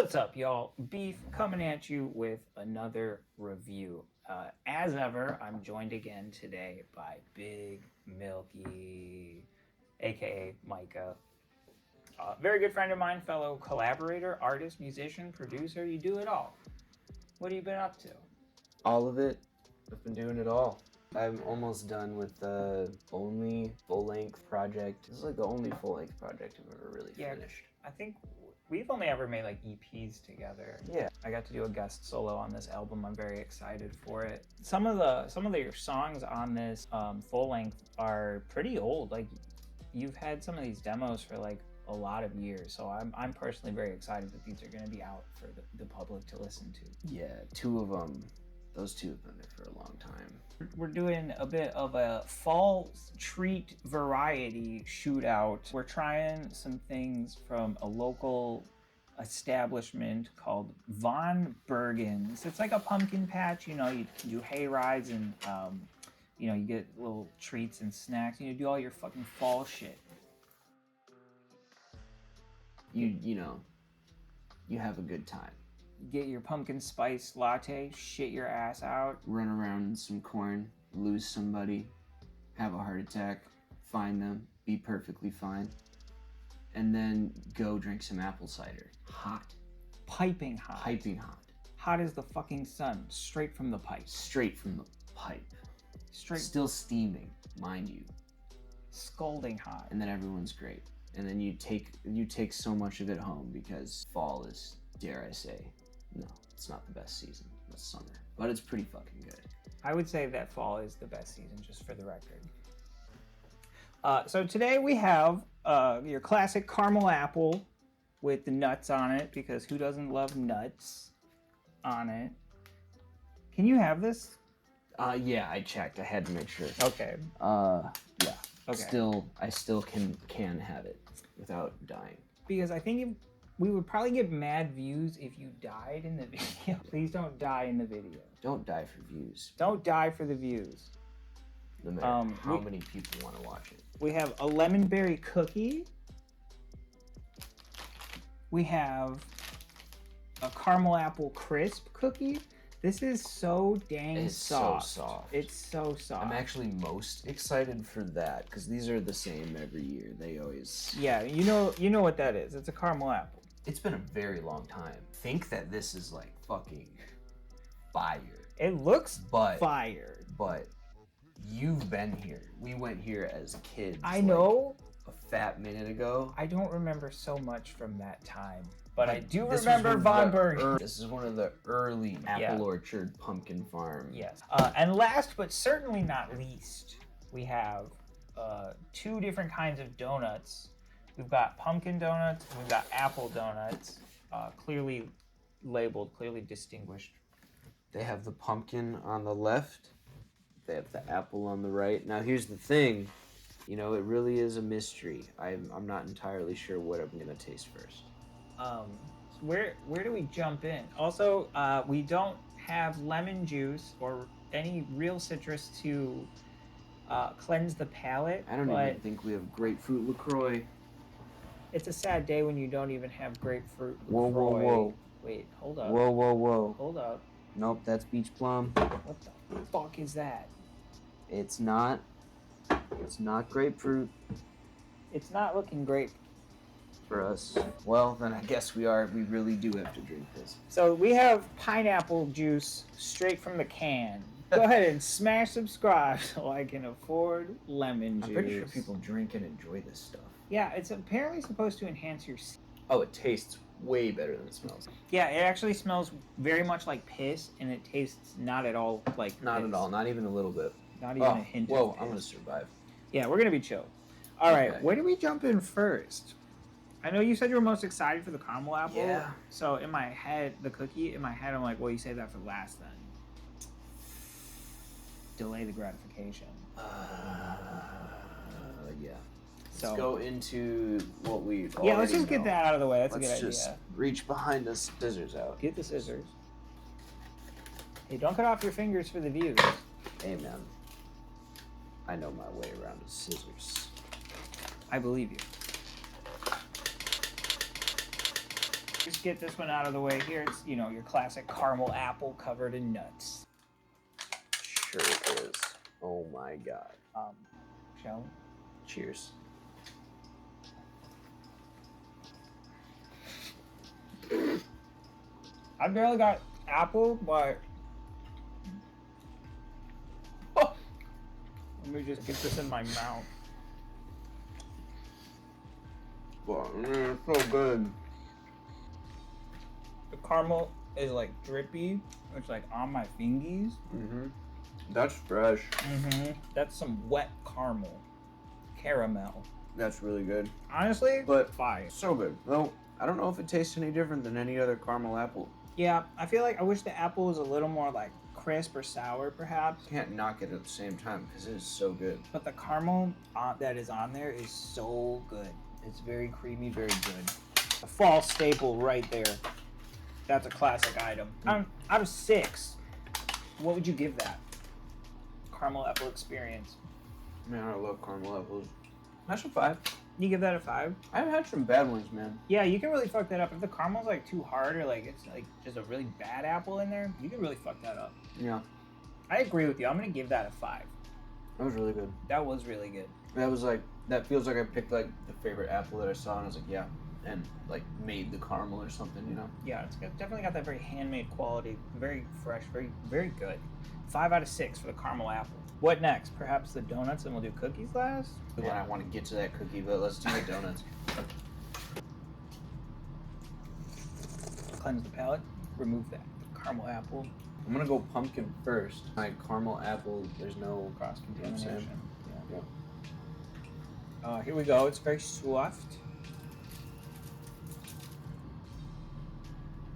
What's up, y'all? Beef coming at you with another review. As ever, I'm joined again today by Big Milky, aka Micah. Very good friend of mine, fellow collaborator, artist, musician, producer. You do it all. What have you been up to? All of it. I've been doing it all. I'm almost done with the only full-length project. This is like the only full-length project I've ever really finished. I think we've only ever made like EPs together. Yeah. I got to do a guest solo on this album. I'm very excited for it. Some of your songs on this full length are pretty old. Like you've had some of these demos for like a lot of years. So I'm personally very excited that these are going to be out for the public to listen to. Yeah, two of them. Those two have been there for a long time. We're doing a bit of a fall treat variety shootout. We're trying some things from a local establishment called Von Bergen's. It's like a pumpkin patch, you know, you do hay rides and, you know, you get little treats and snacks and you do all your fucking fall shit. You know, you have a good time. Get your pumpkin spice latte, shit your ass out. Run around in some corn, lose somebody, have a heart attack, find them, be perfectly fine, and then go drink some apple cider. Hot. Piping hot. Piping hot. Hot as the fucking sun, straight from the pipe. Straight from the pipe. Straight. Still steaming, mind you. Scalding hot. And then everyone's great. And then you take so much of it home because fall is, dare I say, no, it's not the best season. It's summer, but it's pretty fucking good. I would say that fall is the best season, just for the record. So today we have your classic caramel apple with the nuts on it, because who doesn't love nuts on it? Can you have this? Yeah, I checked. I had to make sure. Okay. Yeah. Okay. I still can have it without dying. Because I think we would probably get mad views if you died in the video. Please don't die in the video. Don't die for views. Don't die for the views. No matter how many people want to watch it. We have a lemon berry cookie. We have a caramel apple crisp cookie. This is so dang soft. It's so soft. It's so soft. I'm actually most excited for that because these are the same every year. They always. Yeah, you know what that is. It's a caramel apple. It's been a very long time. Think that this is like fucking fire. It looks but fire. But you've been here. We went here as kids. I know. Like a fat minute ago. I don't remember so much from that time, but I do This remember Von Bergen. This is one of the early apple orchard pumpkin farm. Yes. And last but certainly not least, we have two different kinds of donuts. We've got pumpkin donuts and we've got apple donuts, clearly labeled, clearly distinguished. They have the pumpkin on the left. They have the apple on the right. Now here's the thing, you know, it really is a mystery. I'm not entirely sure what I'm gonna taste first. Where do we jump in? Also, we don't have lemon juice or any real citrus to cleanse the palate. I don't even think we have grapefruit LaCroix. It's a sad day when you don't even have grapefruit Whoa, LaCroix. whoa, whoa. Wait, hold up. Whoa, whoa, whoa. Hold up. Nope, that's beach plum. What the fuck is that? It's not grapefruit It's not looking great. for us. Well, then I guess we really do have to drink this. So we have pineapple juice straight from the can. Go ahead and smash subscribe so I can afford lemon juice. I'm pretty sure people drink and enjoy this stuff. Yeah, it's apparently supposed to enhance your... Oh, it tastes way better than it smells. Yeah, it actually smells very much like piss, and it tastes not at all like Not piss. at all, not even a little bit. Not even a hint of piss. I'm gonna survive. Yeah, we're gonna be chill. All right, Okay. where do we jump in first? I know you said you were most excited for the caramel apple. Yeah. So in my head, the cookie, in my head, I'm like, well, you say that for last then. Delay the gratification. Yeah. So Let's go into what we've yeah, let's already just get know. that out of the way. That's Let's a good just idea. reach behind the scissors out. Get the scissors. Hey, don't cut off your fingers for the views. Hey, man. I know my way around the scissors. I believe you. Just get this one out of the way here. It's, you know, your classic caramel apple covered in nuts. Sure it is. Oh my god. Shall we? Cheers. I barely got apple, but let me just get this in my mouth. Wow, it's so good. The caramel is like drippy. It's like on my fingies. Mm-hmm. That's fresh. Mm-hmm. That's some wet caramel. That's really good. Honestly, But fire. So good. Though I don't know if it tastes any different than any other caramel apple. Yeah, I feel like I wish the apple was a little more like crisp or sour, perhaps. Can't knock it at the same time because it is so good. But the caramel that is on there is so good. It's very creamy, very good. A fall staple right there. That's a classic item. Out of 6, what would you give that? Caramel apple experience. Man, I love caramel apples. That's a 5. You give that a 5? I've had some bad ones, man. Yeah, you can really fuck that up. If the caramel's like too hard or like it's like just a really bad apple in there, you can really fuck that up. Yeah. I agree with you. I'm gonna give that a 5. That was really good. That was really good. That was like, that feels like I picked like the favorite apple that I saw and I was like, yeah. And like made the caramel or something, you know? Yeah, definitely got that very handmade quality. Very fresh, very, very good. 5 out of 6 for the caramel apple. What next? Perhaps the donuts, and we'll do cookies last? When I want to get to that cookie, but let's do the donuts. Cleanse the palate. Remove that caramel apple. I'm gonna go pumpkin first. My caramel apple, there's no Cross contamination. Yeah. Here we go. It's very soft.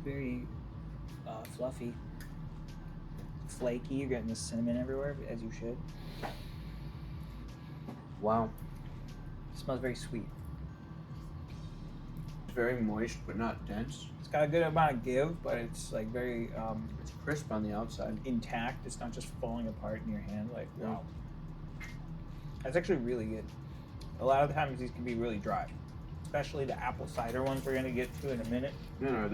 Very fluffy. Flaky. You're getting the cinnamon everywhere, as you should. Wow. It smells very sweet. It's very moist, but not dense. It's got a good amount of give, but it's like very It's crisp on the outside. intact. It's not just falling apart in your hand. Like, Yeah. wow. That's actually really good. A lot of the times these can be really dry, especially the apple cider ones we're gonna get to in a minute. Man,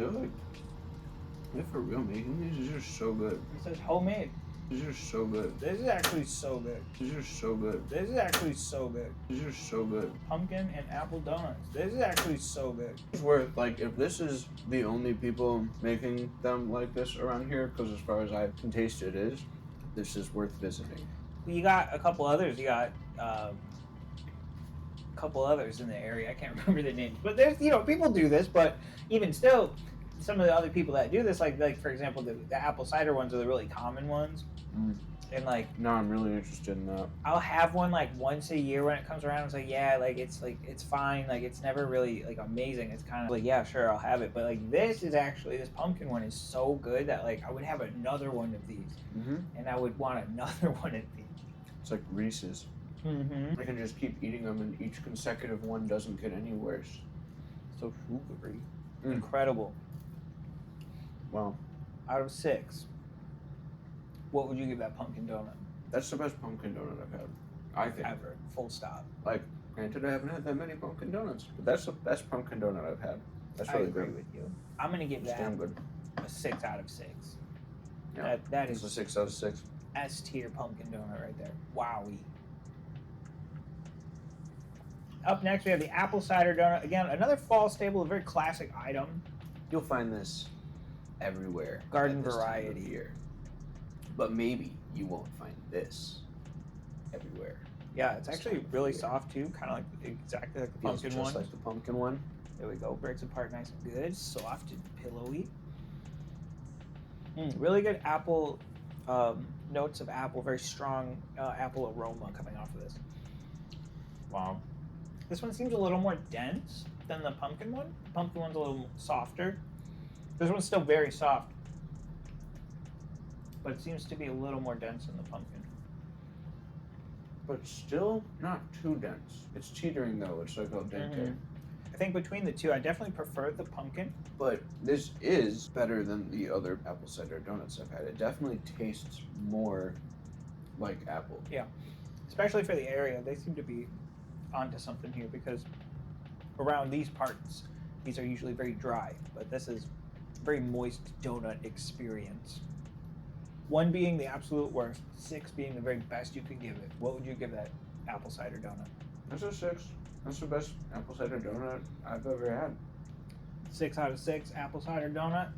they're for real making these. These are so good. It says homemade. These are so good. This is actually so good. These are so good. This is actually so good. These are so good. Pumpkin and apple donuts. This is actually so good. It's worth, like, if this is the only people making them like this around here, because as far as I can taste it is, this is worth visiting. You got a couple others. You got a couple others in the area. I can't remember the names, but there's, you know, people do this, but even still, some of the other people that do this, like for example, the apple cider ones are the really common ones. And like, No, I'm really interested in that. I'll have one like once a year when it comes around. It's like, yeah, like it's fine. Like it's never really like amazing. It's kind of like, yeah, sure, I'll have it. But like this pumpkin one is so good that like I would have another one of these, and I would want another one of these. It's like Reese's. Mm-hmm. I can just keep eating them, and each consecutive one doesn't get any worse. So sugary, incredible. Wow. Out of 6, what would you give that pumpkin donut? That's the best pumpkin donut I've had, I think. Ever. Full stop. Like, granted, I haven't had that many pumpkin donuts, but that's the best pumpkin donut I've had. That's I really agree good. with you. I'm gonna give It's that damn good. a 6 out of 6. Yeah, That it's a is 6 out of 6. S tier pumpkin donut right there. Wowie. Up next, we have the apple cider donut. Again, another fall staple, a very classic item. You'll find this everywhere. Garden at this time of variety. year. But maybe you won't find this everywhere. Yeah, it's actually really soft too, kind of like exactly like the Feels pumpkin just one. like the pumpkin one. There we go. Breaks apart nice and good, soft and pillowy. Really good apple notes of apple. Very strong apple aroma coming off of this. Wow. This one seems a little more dense than the pumpkin one. The pumpkin one's a little softer. This one's still very soft, but it seems to be a little more dense than the pumpkin. But still not too dense. It's teetering though. It's like al dente. I think between the two, I definitely prefer the pumpkin. But this is better than the other apple cider donuts I've had. It definitely tastes more like apple. Yeah, especially for the area, they seem to be onto something here because around these parts, These are usually very dry, but this is a very moist donut experience. 1 being the absolute worst, 6 being the very best you could give it. What would you give that apple cider donut? That's a 6. That's the best apple cider donut I've ever had. 6 out of 6 apple cider donut.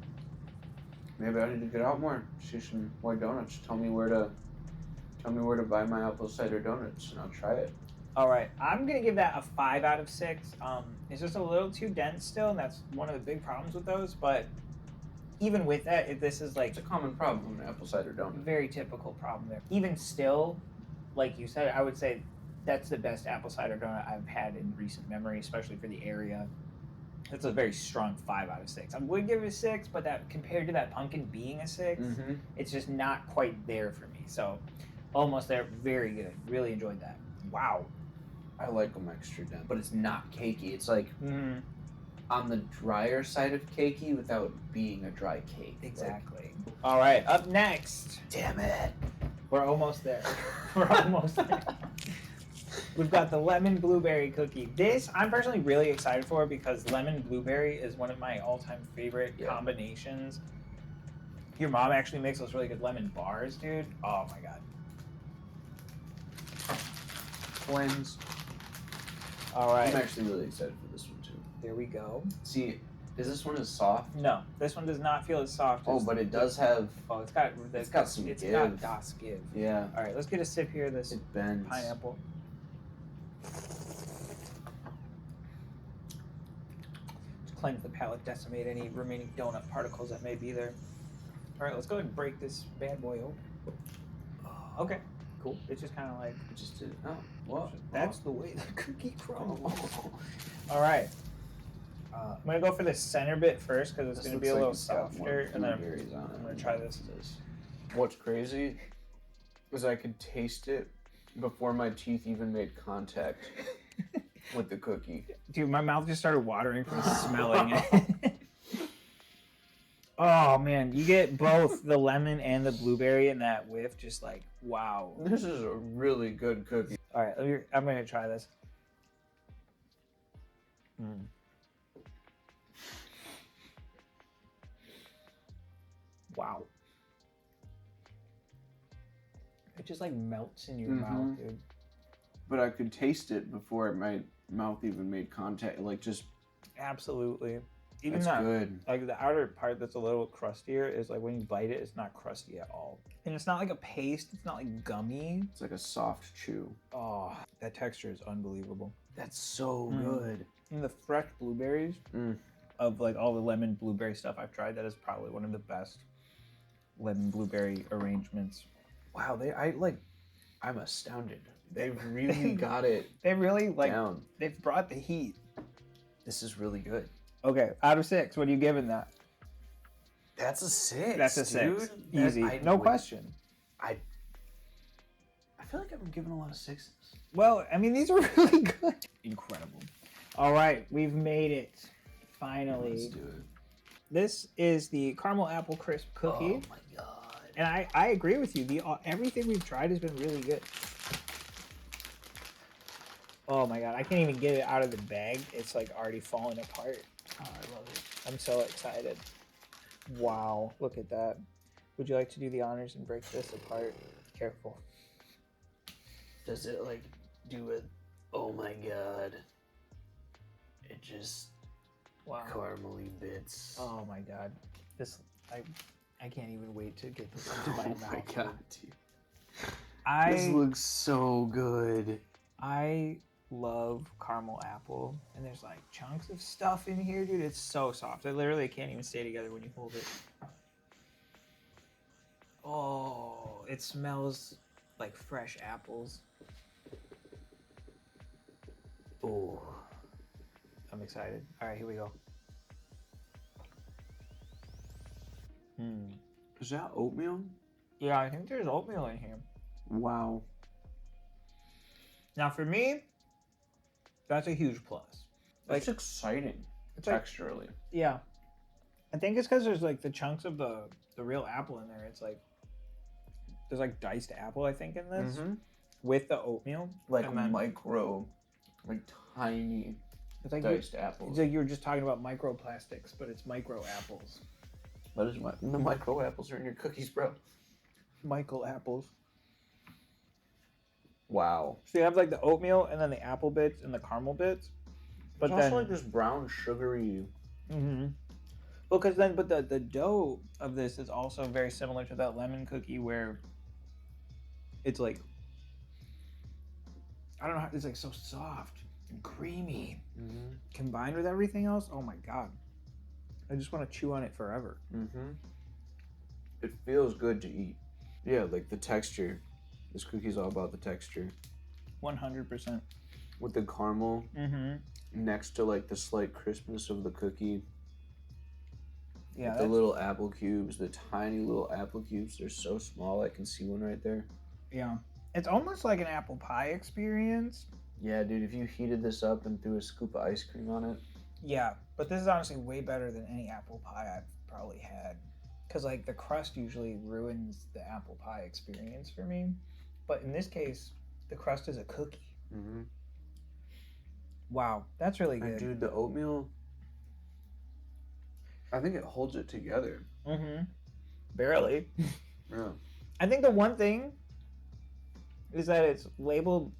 Maybe I need to get out more, see some more donuts. Tell me where to buy my apple cider donuts, and I'll try it. All right, I'm gonna give that a 5 out of 6. It's just a little too dense still, and that's one of the big problems with those. But even with that, this is like It's a common problem in apple cider donut. very typical problem there. Even still, like you said, I would say that's the best apple cider donut I've had in recent memory, especially for the area. It's a very strong 5 out of 6. I would give it a 6, but that compared to that pumpkin being a 6, it's just not quite there for me. So almost there. Very good. Really enjoyed that. Wow. I like them extra dense, but it's not cakey. It's like on the drier side of cakey without being a dry cake. Exactly. All right, up next. Damn it. We're almost there. We're almost there. We've got the lemon blueberry cookie. This I'm personally really excited for because lemon blueberry is one of my all-time favorite combinations. Your mom actually makes those really good lemon bars, dude. Oh my god. Twins. All right. I'm actually really excited for this one too. There we go. See, is this one as soft? No, this one does not feel as soft. Oh, but it does have. Oh, it's got some It's give. got das give. Yeah. All right, let's get a sip here. This It bends. pineapple. To cleanse the palate, decimate any remaining donut particles that may be there. All right, let's go ahead and break this bad boy open. Okay, cool. It's just kind of like It just did. Oh, what? that's the way the cookie crumbles. All right. I'm gonna go for the center bit first because it's gonna be a little softer, and then I'm gonna try this. What's crazy is I could taste it before my teeth even made contact with the cookie. Dude, my mouth just started watering from smelling it. Oh man, you get both the lemon and the blueberry in that whiff. Just like wow. This is a really good cookie. All right, I'm gonna try this. Wow. It just like melts in your mouth, dude. But I could taste it before my mouth even made contact. Like just Absolutely. Even that's that, good. like the outer part that's a little crustier is like when you bite it, it's not crusty at all. And it's not like a paste. It's not like gummy. It's like a soft chew. Oh, that texture is unbelievable. That's so good. And the fresh blueberries of like all the lemon blueberry stuff I've tried, that is probably one of the best lemon blueberry arrangements. Wow, I'm astounded. They've really got it They really like down. they've brought the heat. This is really good. Okay, out of 6, what are you giving that? That's a 6. That's a 6. Dude. Easy, no question. I feel like I'm giving a lot of 6s. Well, I mean, these are really good. Incredible. All right, we've made it. Finally. Let's do it. This is the caramel apple crisp cookie. Oh my god. And I agree with you. Everything we've tried has been really good. Oh my god, I can't even get it out of the bag. It's like already falling apart. Oh, I love it. I'm so excited. Wow, look at that. Would you like to do the honors and break this apart? Careful. Does it like do it? Oh my god. It just caramely bits. Oh my god. This I can't even wait to get this into my mouth. Oh my god, dude. This looks so good. I love caramel apple, and there's like chunks of stuff in here, dude. It's so soft. I literally can't even stay together when you hold it. Oh, it smells like fresh apples. Oh, I'm excited. All right, here we go. Is that oatmeal? Yeah, I think there's oatmeal in here. Wow. Now for me, that's a huge plus. That's exciting. It's like, texturally. yeah. I think it's because there's like the chunks of the real apple in there. It's like there's like diced apple, I think, in this with the oatmeal. Like and then, micro, like tiny. It's like diced apples. It's like you were just talking about microplastics, but it's micro apples. What is the micro apples are in your cookies, bro? Michael apples. Wow. So you have like the oatmeal and then the apple bits and the caramel bits. But it's then also like this brown sugary. Mm-hmm. Well, because then, but the dough of this is also very similar to that lemon cookie where it's like, I don't know, it's like so soft and creamy combined with everything else. Oh my God. I just want to chew on it forever. It feels good to eat. Yeah, like the texture. This cookie's all about the texture. 100%. With the caramel next to like the slight crispness of the cookie. Yeah, the little apple cubes, the tiny little apple cubes. They're so small. I can see one right there. Yeah. It's almost like an apple pie experience. Yeah, dude, if you heated this up and threw a scoop of ice cream on it. Yeah, but this is honestly way better than any apple pie I've probably had. Because, like, the crust usually ruins the apple pie experience for me. But in this case, the crust is a cookie. Wow, that's really good. And dude, the oatmeal, I think it holds it together. Barely. Yeah. I think the one thing is that it's labeled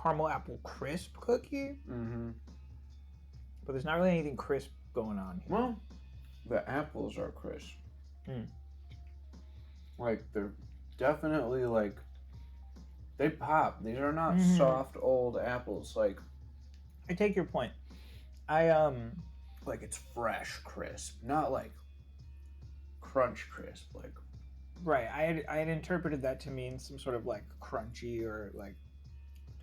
caramel apple crisp cookie. But there's not really anything crisp going on here. Well, the apples are crisp. Like, they're definitely, like, they pop. These are not soft, old apples. Like, I take your point. like, it's fresh crisp, not, like, crunch crisp. Like, right. I had interpreted that to mean some sort of, like, crunchy or, like...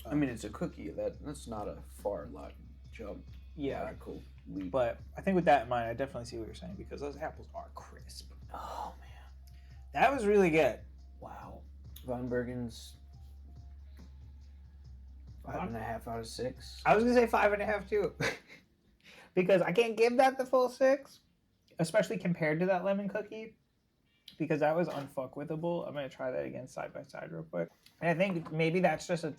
I mean, it's a cookie. That's not a far lot jump. Yeah. Cool leap. But I think with that in mind, I definitely see what you're saying because those apples are crisp. Oh, man. That was really good. Wow. Von Bergen's 5.5 out of 6. I was going to say 5.5 too. Because I can't give that the full 6. Especially compared to that lemon cookie. Because that was unfuckwithable. I'm going to try that again side by side real quick. And I think maybe that's just a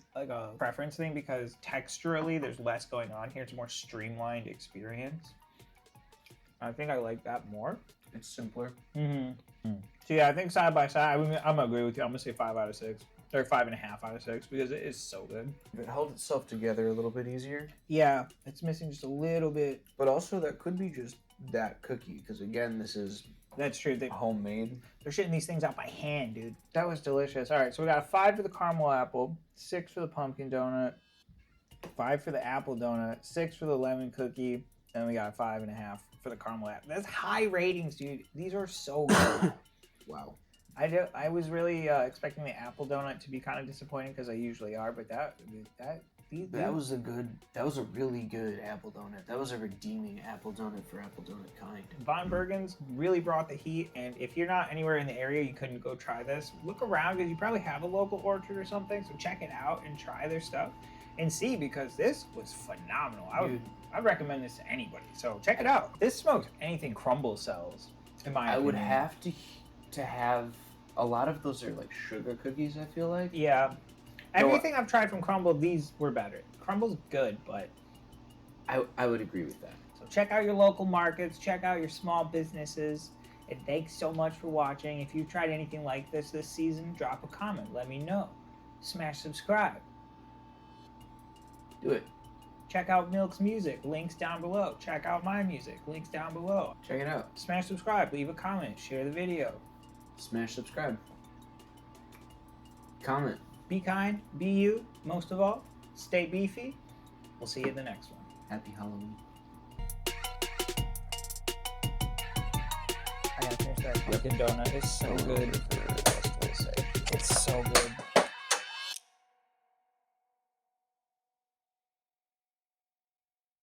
preference thing because texturally there's less going on here. It's a more streamlined experience. I think I like that more. It's simpler. So yeah, I think side by side, I'm going to agree with you. I'm going to say 5 out of 6. Or 5.5 out of 6 because it is so good. If it held itself together a little bit easier. Yeah, it's missing just a little bit. But also that could be just that cookie because again, this is... That's true. Homemade. They're shitting these things out by hand, dude. That was delicious. All right, so we got a 5 for the caramel apple, 6 for the pumpkin donut, 5 for the apple donut, 6 for the lemon cookie, and we got a 5.5 for the caramel apple. That's high ratings, dude. These are so good. Wow. I was really expecting the apple donut to be kind of disappointing because I usually are, but that was a really good apple donut. That was a redeeming apple donut for apple donut kind. Von Bergen's really brought the heat, and if you're not anywhere in the area, you couldn't go try this. Look around because you probably have a local orchard or something, so check it out and try their stuff and see because this was phenomenal. I'd recommend this to anybody, so check it out. This smokes anything Crumble sells, in my opinion. I would have to have a lot of those are like sugar cookies, I feel like. Yeah. Everything I've tried from Crumble, these were better. Crumble's good, but... I would agree with that. So check out your local markets. Check out your small businesses. And thanks so much for watching. If you've tried anything like this season, drop a comment. Let me know. Smash subscribe. Do it. Check out Milk's music. Links down below. Check out my music. Links down below. Check it out. Smash subscribe. Leave a comment. Share the video. Smash subscribe. Comment. Be kind, be you, most of all. Stay beefy. We'll see you in the next one. Happy Halloween. I gotta finish that pumpkin donut. It's so good. It's so good.